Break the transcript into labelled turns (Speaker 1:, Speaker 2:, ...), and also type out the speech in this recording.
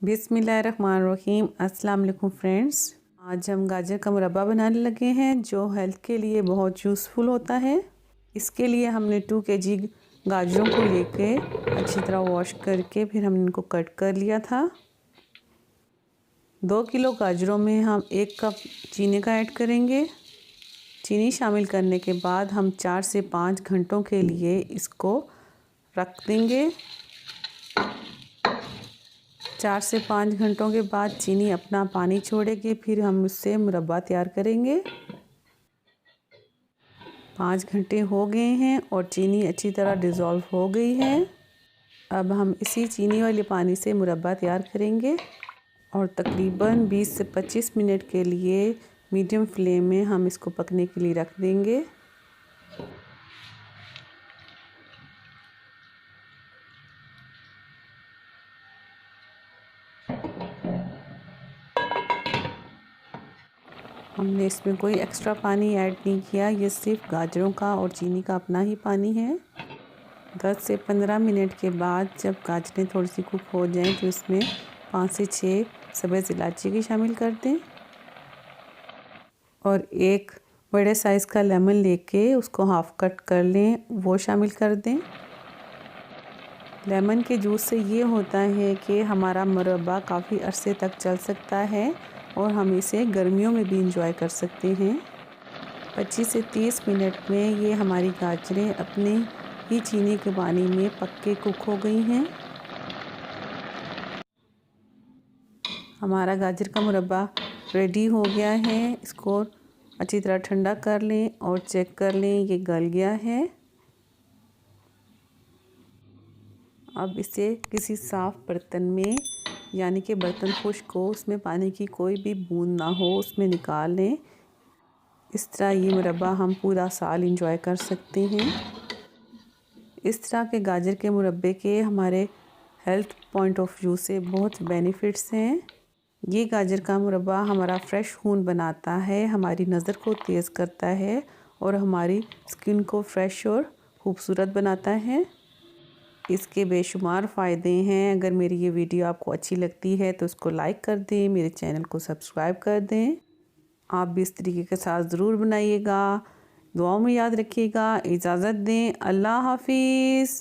Speaker 1: बिस्मिल्लाहिर्रहमानिर्रहीम। अस्सलाम वालेकुम फ्रेंड्स, आज हम गाजर का मुरब्बा बनाने लगे हैं जो हेल्थ के लिए बहुत यूज़फुल होता है। इसके लिए हमने 2 kg गाजरों को लेके अच्छी तरह वॉश करके फिर हमने इनको कट कर लिया था। 2 किलो गाजरों में हम 1 कप चीनी का ऐड करेंगे। चीनी शामिल करने के बाद हम 4 से 5 घंटों के लिए इसको रख देंगे। 4 से 5 घंटों के बाद चीनी अपना पानी छोड़ेगी, फिर हम उससे मुरब्बा तैयार करेंगे। 5 घंटे हो गए हैं और चीनी अच्छी तरह डिज़ोल्व हो गई है। अब हम इसी चीनी वाले पानी से मुरब्बा तैयार करेंगे और तकरीबन 20 से 25 मिनट के लिए मीडियम फ्लेम में हम इसको पकने के लिए रख देंगे। हमने इसमें कोई एक्स्ट्रा पानी ऐड नहीं किया, ये सिर्फ गाजरों का और चीनी का अपना ही पानी है। 10 से 15 मिनट के बाद जब गाजरें थोड़ी सी कुक हो जाएं तो इसमें 5 से 6 सब्ज़ इलायची की शामिल कर दें और एक बड़े साइज़ का लेमन लेके उसको हाफ़ कट कर लें, वो शामिल कर दें। लेमन के जूस से ये होता है कि हमारा मुरब्बा काफ़ी अरसे तक चल सकता है और हम इसे गर्मियों में भी इंजॉय कर सकते हैं। 25 से 30 मिनट में ये हमारी गाजरें अपने ही चीनी के पानी में पक के कुक हो गई हैं। हमारा गाजर का मुरब्बा रेडी हो गया है। इसको अच्छी तरह ठंडा कर लें और चेक कर लें ये गल गया है। अब इसे किसी साफ़ बर्तन में, यानी कि बर्तन खुश्क हो, उसमें पानी की कोई भी बूंद ना हो, उसमें निकाल लें। इस तरह ये मुरब्बा हम पूरा साल इंजॉय कर सकते हैं। इस तरह के गाजर के मुरब्बे के हमारे हेल्थ पॉइंट ऑफ व्यू से बहुत बेनिफिट्स हैं। ये गाजर का मुरब्बा हमारा फ्रेश खून बनाता है, हमारी नज़र को तेज़ करता है और हमारी स्किन को फ्रेश और खूबसूरत बनाता है। इसके बेशुमार फ़ायदे हैं। अगर मेरी ये वीडियो आपको अच्छी लगती है तो इसको लाइक कर दें, मेरे चैनल को सब्सक्राइब कर दें। आप भी इस तरीके के साथ ज़रूर बनाइएगा। दुआओं में याद रखिएगा। इजाज़त दें। अल्लाह हाफ़िज़।